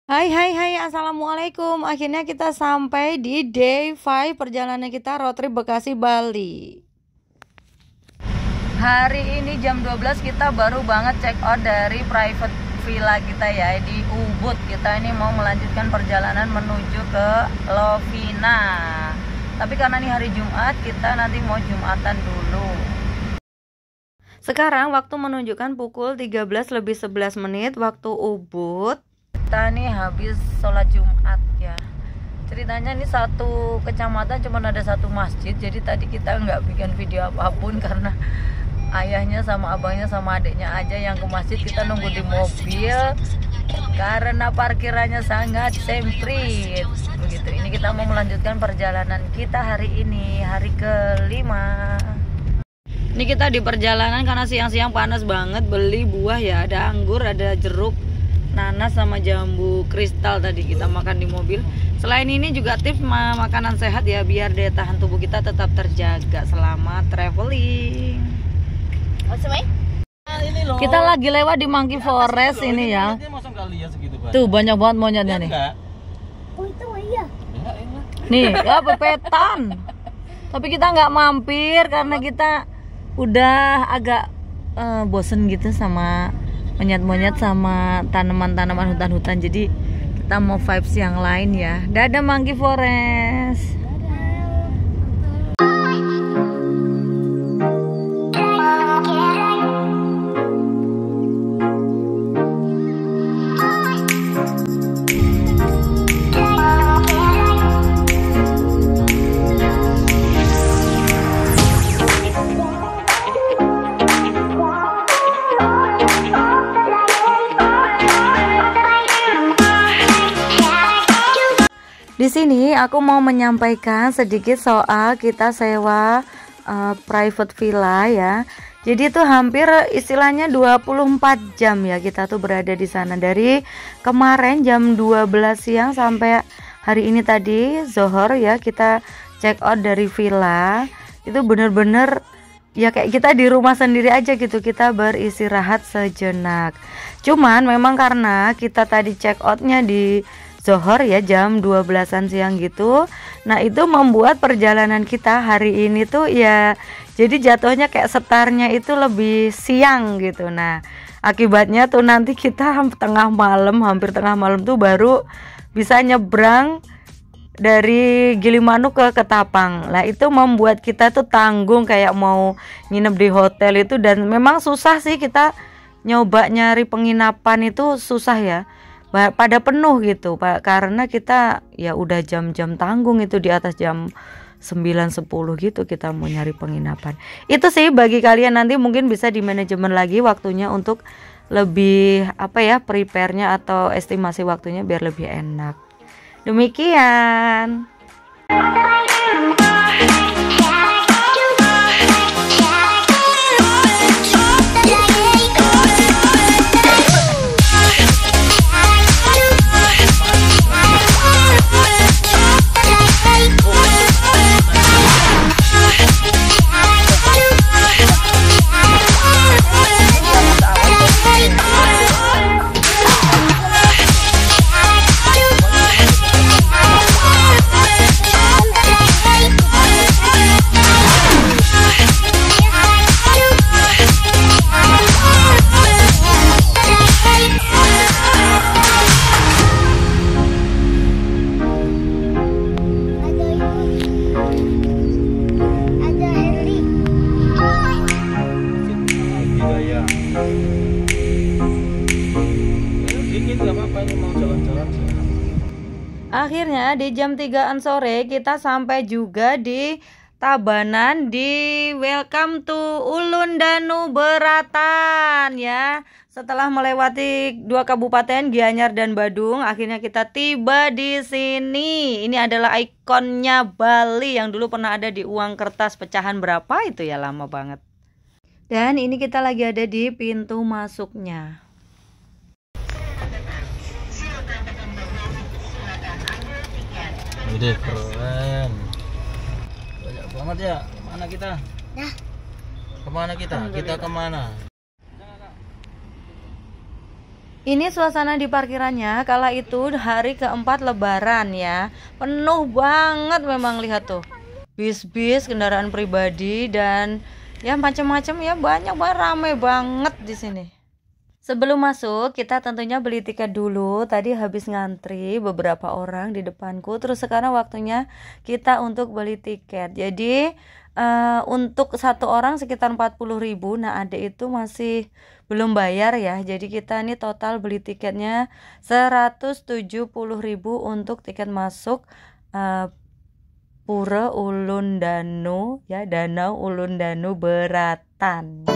Hai hai hai, assalamualaikum. Akhirnya kita sampai di day 5 perjalanan kita road trip Bekasi Bali. Hari ini jam 12 kita baru banget check out dari private villa kita ya di Ubud. Kita ini mau melanjutkan perjalanan menuju ke Lovina. Tapi karena ini hari Jumat, kita nanti mau Jumatan dulu. Sekarang waktu menunjukkan pukul 13:11 waktu Ubud. Kita nih habis sholat Jumat ya. Ceritanya ini satu kecamatan cuma ada satu masjid. Jadi tadi kita nggak bikin video apapun karena ayahnya sama abangnya sama adiknya aja yang ke masjid. Kita nunggu di mobil karena parkirannya sangat sempit. Begitu. Ini kita mau melanjutkan perjalanan kita hari ini, hari kelima. Ini kita di perjalanan karena siang-siang panas banget. Beli buah ya, ada anggur, ada jeruk, nanas sama jambu kristal tadi kita makan di mobil. Selain ini juga tips makanan sehat ya biar daya tahan tubuh kita tetap terjaga selama traveling. Kita lagi lewat di Monkey Forest ini ya. Tuh banyak banget monyetnya nih. Nih ya pepetan. Tapi kita nggak mampir karena kita udah agak bosen gitu sama monyet-monyet sama tanaman-tanaman hutan-hutan. Jadi kita mau vibes yang lain ya. Dadah Monkey Forest. Di sini aku mau menyampaikan sedikit soal kita sewa private villa ya. Jadi itu hampir istilahnya 24 jam ya kita tuh berada di sana. Dari kemarin jam 12 siang sampai hari ini tadi Zohor ya, kita check out dari villa. Itu bener-bener ya kayak kita di rumah sendiri aja gitu, kita beristirahat sejenak. Cuman memang karena kita tadi check outnya di Zohor ya jam 12-an siang gitu. Nah itu membuat perjalanan kita hari ini tuh ya jadi jatuhnya kayak setarnya itu lebih siang gitu. Nah akibatnya tuh nanti kita hampir tengah malam tuh baru bisa nyebrang dari Gilimanuk ke Ketapang. Lah itu membuat kita tuh tanggung kayak mau nginep di hotel itu. Dan memang susah sih kita nyoba nyari penginapan itu susah ya, pada penuh gitu Pak, karena kita ya udah jam-jam tanggung itu di atas jam 9-10 gitu kita mau nyari penginapan. Itu sih bagi kalian nanti mungkin bisa di manajemen lagi waktunya untuk lebih prepare-nya atau estimasi waktunya biar lebih enak. Demikian. Akhirnya di jam 3-an sore kita sampai juga di Tabanan di Welcome to Ulun Danu Beratan ya. Setelah melewati 2 kabupaten Gianyar dan Badung, akhirnya kita tiba di sini. Ini adalah ikonnya Bali yang dulu pernah ada di uang kertas pecahan berapa itu ya, lama banget. Dan ini kita lagi ada di pintu masuknya. Udah keren. Banyak banget ya. Mana kita? Nah. Kemana kita? Kita kemana? Ini suasana di parkirannya kala itu hari keempat lebaran ya. Penuh banget memang, lihat tuh. Bis-bis, kendaraan pribadi dan ya macam-macam ya, banyak banget, rame banget di sini. Sebelum masuk kita tentunya beli tiket dulu. Tadi habis ngantri beberapa orang di depanku. Terus sekarang waktunya kita untuk beli tiket. Jadi untuk satu orang sekitar 40.000. Nah adik itu masih belum bayar ya. Jadi kita ini total beli tiketnya 170.000 untuk tiket masuk Pura Ulun Danu ya, Danau Ulun Danu Beratan.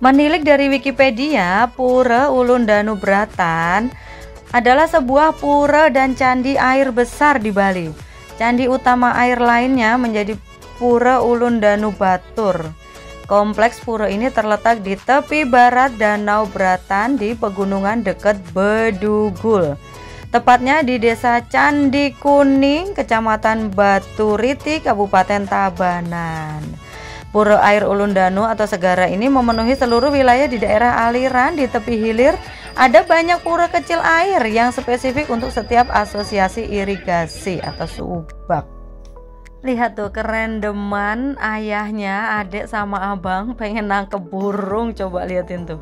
Menilik dari Wikipedia, Pura Ulun Danu Beratan adalah sebuah pura dan candi air besar di Bali. Candi utama air lainnya menjadi Pura Ulun Danu Batur. Kompleks pura ini terletak di tepi barat Danau Beratan di pegunungan dekat Bedugul. Tepatnya di Desa Candi Kuning, Kecamatan Baturiti, Kabupaten Tabanan. Pura air Ulun Danu atau segara ini memenuhi seluruh wilayah di daerah aliran. Di tepi hilir ada banyak pura kecil air yang spesifik untuk setiap asosiasi irigasi atau subak. Lihat tuh, keren deman ayahnya, adik sama abang pengen nangkep burung. Coba liatin tuh.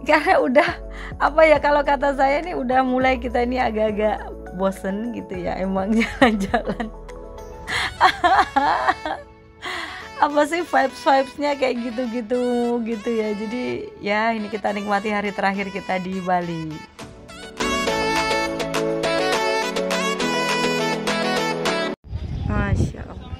Karena udah apa ya, kalau kata saya nih udah mulai kita ini agak-agak bosen gitu ya emang jalan-jalan. Apa sih vibes-vibesnya kayak gitu-gitu gitu ya. Jadi ya ini kita nikmati hari terakhir kita di Bali. Masya Allah.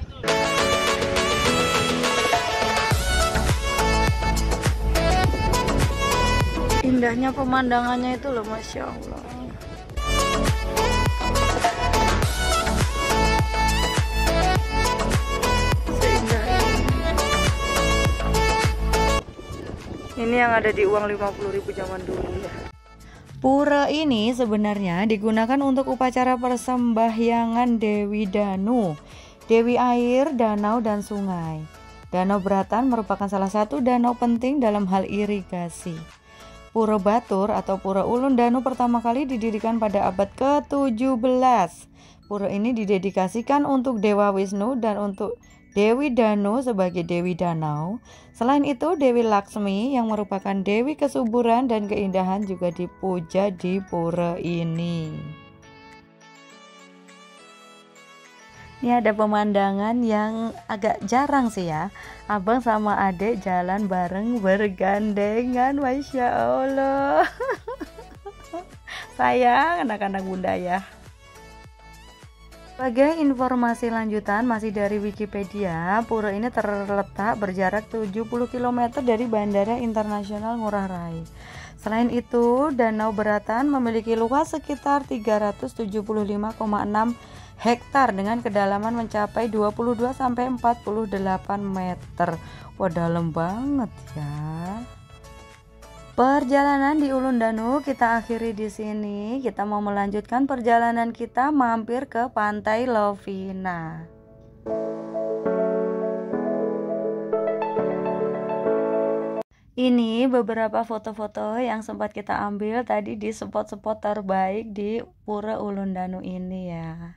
Indahnya pemandangannya itu loh, Masya Allah. Ini yang ada di uang 50.000 zaman dulu ya. Pura ini sebenarnya digunakan untuk upacara persembahyangan Dewi Danu, Dewi air, danau dan sungai. Danau Beratan merupakan salah satu danau penting dalam hal irigasi. Pura Batur atau Pura Ulun Danu pertama kali didirikan pada abad ke-17. Pura ini didedikasikan untuk Dewa Wisnu dan untuk Dewi Danu sebagai Dewi Danau. Selain itu, Dewi Laksmi yang merupakan Dewi kesuburan dan keindahan juga dipuja di pura ini. Ini ada pemandangan yang agak jarang sih ya. Abang sama adik jalan bareng bergandengan, Masya Allah. Sayang anak-anak bunda ya. Sebagai informasi lanjutan masih dari Wikipedia, pura ini terletak berjarak 70 km dari Bandara Internasional Ngurah Rai. Selain itu, Danau Beratan memiliki luas sekitar 375,6 hektar dengan kedalaman mencapai 22-48 meter. Wah, dalam banget ya. Perjalanan di Ulun Danu kita akhiri di sini. Kita mau melanjutkan perjalanan kita mampir ke Pantai Lovina. Ini beberapa foto-foto yang sempat kita ambil tadi di spot-spot terbaik di Pura Ulun Danu ini ya.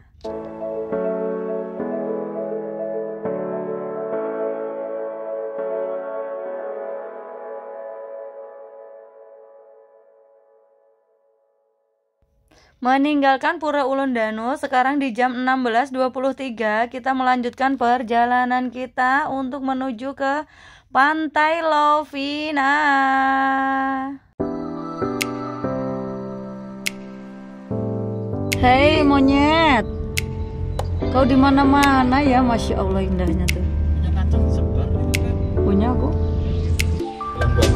Meninggalkan Pura Ulun Danu sekarang di jam 16.23 kita melanjutkan perjalanan kita untuk menuju ke Pantai Lovina. Hei monyet, Kau di mana-mana ya, masya Allah indahnya tuh. Punya kacang sebar. Punya aku. Yang buat.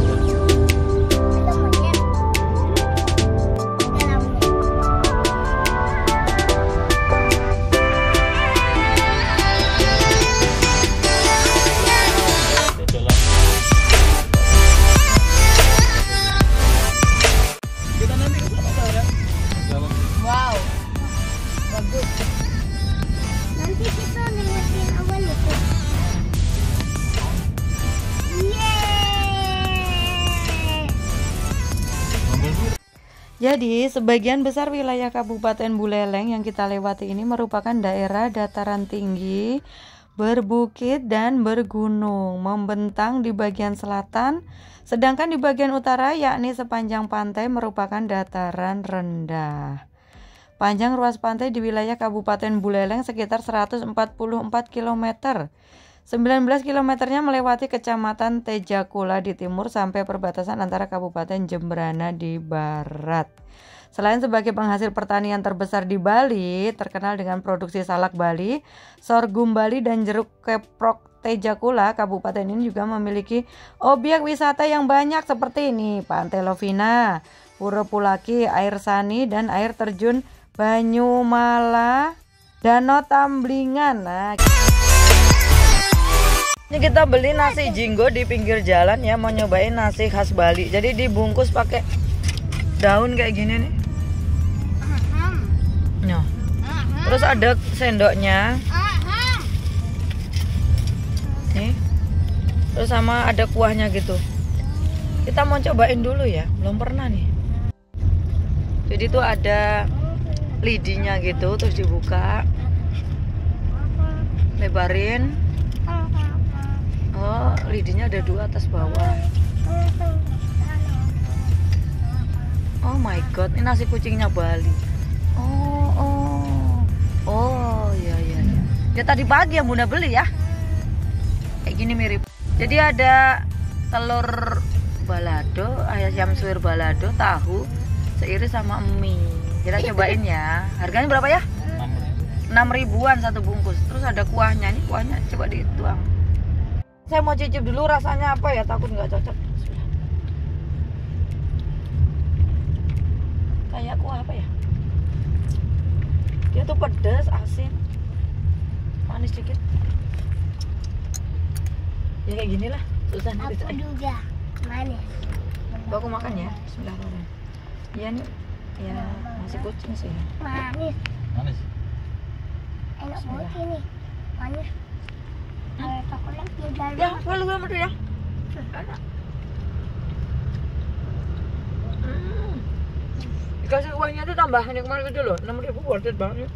Wow, bagus. Nanti kita lewatin awal itu. Yeay. Jadi, sebagian besar wilayah Kabupaten Buleleng yang kita lewati ini merupakan daerah dataran tinggi, berbukit dan bergunung, membentang di bagian selatan, sedangkan di bagian utara yakni sepanjang pantai merupakan dataran rendah. Panjang ruas pantai di wilayah Kabupaten Buleleng sekitar 144 km. 19 kilometernya melewati Kecamatan Tejakula di timur sampai perbatasan antara Kabupaten Jembrana di barat. Selain sebagai penghasil pertanian terbesar di Bali, terkenal dengan produksi salak Bali, sorghum Bali dan jeruk keprok Tejakula, kabupaten ini juga memiliki objek wisata yang banyak seperti ini: Pantai Lovina, Pura Pulaki, Air Sani, dan air terjun Banyumala, Danau Tamblingan. Nah, ini kita beli nasi jinggo di pinggir jalan ya, mau nyobain nasi khas Bali. Jadi dibungkus pakai daun kayak gini nih. Nah, terus ada sendoknya. Nih. Terus sama ada kuahnya gitu. Kita mau cobain dulu ya, belum pernah nih. Jadi tuh ada lidinya gitu, terus dibuka, lebarin. Oh, lidinya ada dua, atas bawah. Oh my god, ini nasi kucingnya Bali. Oh ya. Ya tadi pagi yang Bunda beli ya. Kayak gini mirip. Jadi ada telur balado, ayam suwir balado, tahu, seiris sama mie. Kita cobain ya. Harganya berapa ya? 6.000-an satu bungkus. Terus ada kuahnya. Ini kuahnya coba dituang. Saya mau cicip dulu rasanya apa ya, takut nggak cocok. Kayak kuah apa ya? Dia tuh pedas, asin, manis dikit. Ya kayak gini lah. Susah nih. Aku juga manis. Aku makan ya. Bismillahirrahmanirrahim. Iya nih. Ya, nasi kucing sih. Manis. Manis. Enak banget ini. Manis. Ada coklat di dalam. Ya, kalau gue mau ya. Enak. Dikasih uangnya tuh tambahan yang kemarin itu loh, 6.000, worth it banget.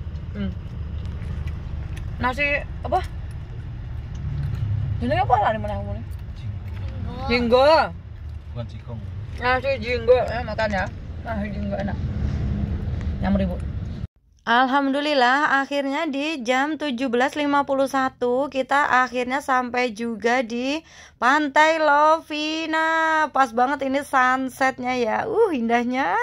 Nasi apa? Ini apa lah di mana kamu nih? Jinggo. Bukan cikong. Nasi jinggo, makan ya. Nasi jinggo enak. 6.000. Alhamdulillah akhirnya di jam 17.51 kita akhirnya sampai juga di Pantai Lovina. Pas banget ini sunsetnya ya. Indahnya.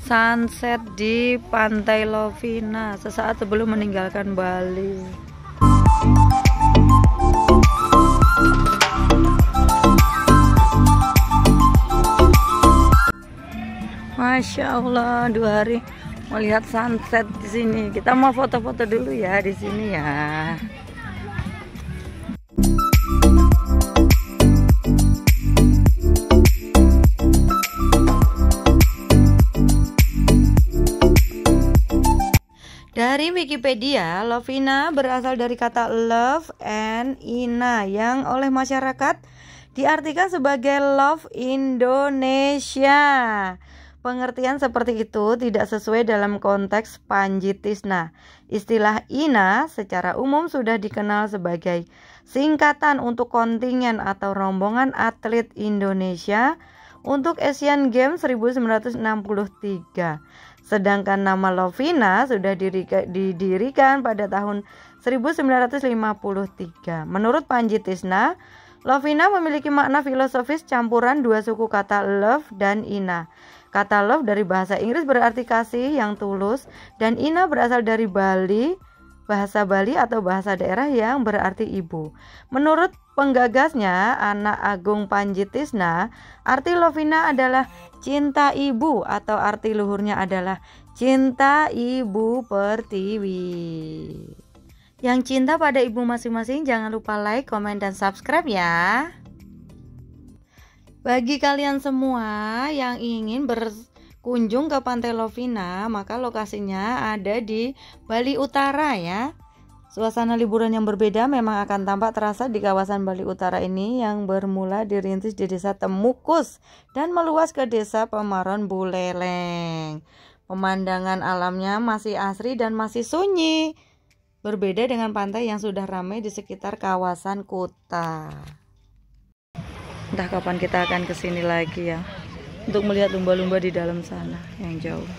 Sunset di Pantai Lovina sesaat sebelum meninggalkan Bali. Masya Allah, 2 hari melihat sunset di sini. Kita mau foto-foto dulu ya di sini ya. Dari Wikipedia, Lovina berasal dari kata love and ina yang oleh masyarakat diartikan sebagai love Indonesia. Pengertian seperti itu tidak sesuai dalam konteks Panjitisna. Istilah ina secara umum sudah dikenal sebagai singkatan untuk kontingen atau rombongan atlet Indonesia untuk Asian Games 1963. Sedangkan nama Lovina sudah didirikan pada tahun 1953. Menurut Panji Tisna, Lovina memiliki makna filosofis campuran dua suku kata love dan ina. Kata love dari bahasa Inggris berarti kasih yang tulus, dan ina berasal dari bahasa Bali atau bahasa daerah yang berarti ibu. Menurut penggagasnya, Anak Agung Panji Tisna, arti Lovina adalah cinta ibu atau arti luhurnya adalah cinta ibu pertiwi. Yang cinta pada ibu masing-masing jangan lupa like, komen, dan subscribe ya. Bagi kalian semua yang ingin berkunjung ke Pantai Lovina, maka lokasinya ada di Bali Utara ya. Suasana liburan yang berbeda memang akan tampak terasa di kawasan Bali Utara ini yang bermula dirintis di Desa Temukus dan meluas ke Desa Pemaron Buleleng. Pemandangan alamnya masih asri dan masih sunyi, berbeda dengan pantai yang sudah ramai di sekitar kawasan kota. Entah kapan kita akan kesini lagi ya, untuk melihat lumba-lumba di dalam sana yang jauh.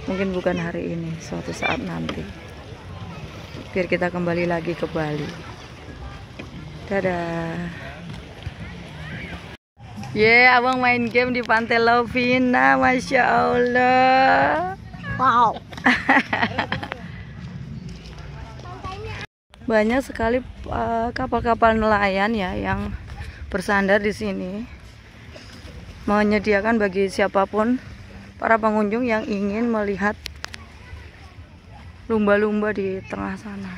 Mungkin bukan hari ini, suatu saat nanti. Biar kita kembali lagi ke Bali. Dadah. Abang main game di Pantai Lovina, Masya Allah. Wow. Banyak sekali kapal-kapal nelayan ya yang bersandar di sini, menyediakan bagi siapapun para pengunjung yang ingin melihat lumba-lumba di tengah sana.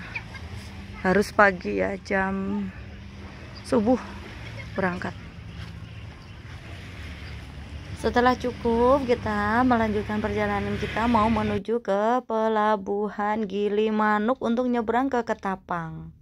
Harus pagi ya, jam subuh berangkat. Setelah cukup, kita melanjutkan perjalanan kita mau menuju ke Pelabuhan Gilimanuk untuk nyebrang ke Ketapang.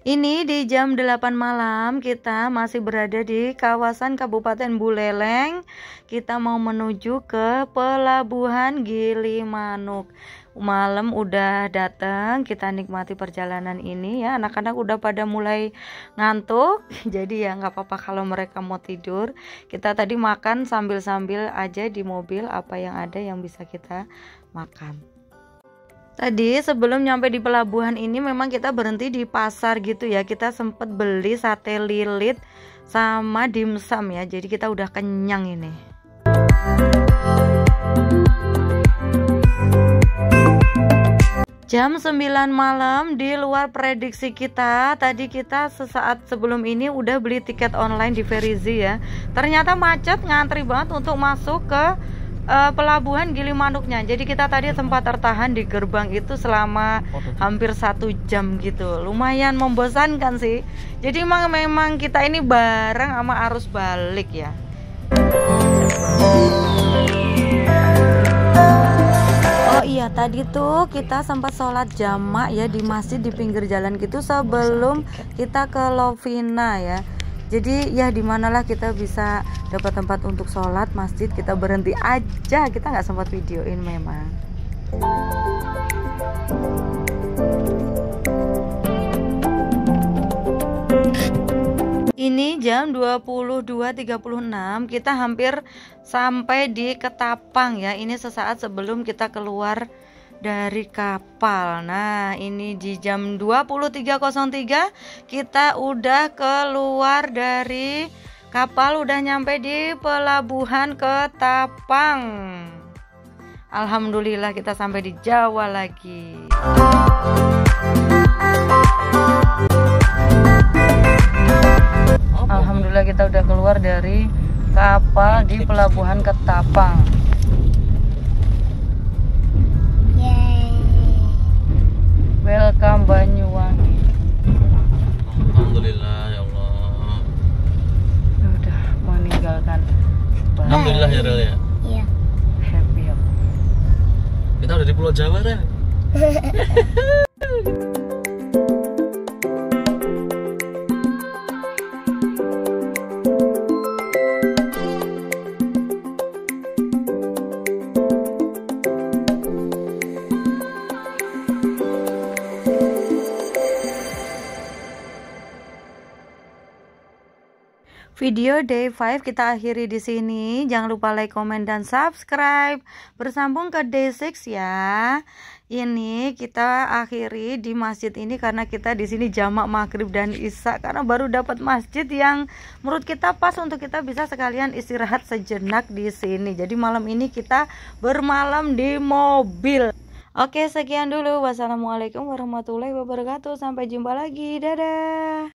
Ini di jam 8 malam kita masih berada di kawasan Kabupaten Buleleng. Kita mau menuju ke Pelabuhan Gilimanuk. Malam udah datang, kita nikmati perjalanan ini ya. Anak-anak udah pada mulai ngantuk, jadi ya nggak apa-apa kalau mereka mau tidur. Kita tadi makan sambil-sambil aja di mobil, apa yang ada yang bisa kita makan. Tadi sebelum nyampe di pelabuhan ini memang kita berhenti di pasar gitu ya. Kita sempat beli sate lilit sama dimsum ya. Jadi kita udah kenyang ini. Jam 9 malam, di luar prediksi kita. Tadi kita sesaat sebelum ini udah beli tiket online di Verizi ya. Ternyata macet, ngantri banget untuk masuk ke Pelabuhan Gilimanuknya. Jadi kita tadi sempat tertahan di gerbang itu selama hampir 1 jam gitu. Lumayan membosankan sih. Jadi memang kita ini bareng sama arus balik ya. Oh iya, tadi tuh kita sempat sholat jamak ya di masjid di pinggir jalan gitu sebelum kita ke Lovina ya. Jadi ya dimanalah kita bisa dapat tempat untuk sholat masjid, kita berhenti aja, kita nggak sempat videoin memang. Ini jam 22.36, kita hampir sampai di Ketapang ya. Ini sesaat sebelum kita keluar dari kapal. Nah, ini di jam 23.03 kita udah keluar dari kapal, udah nyampe di Pelabuhan Ketapang. Alhamdulillah kita sampai di Jawa lagi. Alhamdulillah kita udah keluar dari kapal di Pelabuhan Ketapang. Welcome Banyuwangi. Alhamdulillah ya Allah. Udah meninggalkan Bali. Alhamdulillah ya Rel ya. Iya. Happy ya. Kita udah di Pulau Jawa Rel. video day 5 kita akhiri di sini. Jangan lupa like, comment, dan subscribe. Bersambung ke day 6 ya. Ini kita akhiri di masjid ini karena kita di sini jamak maghrib dan isya, karena baru dapat masjid yang menurut kita pas untuk kita bisa sekalian istirahat sejenak di sini. Jadi malam ini kita bermalam di mobil. Oke, sekian dulu. Wassalamualaikum warahmatullahi wabarakatuh. Sampai jumpa lagi. Dadah.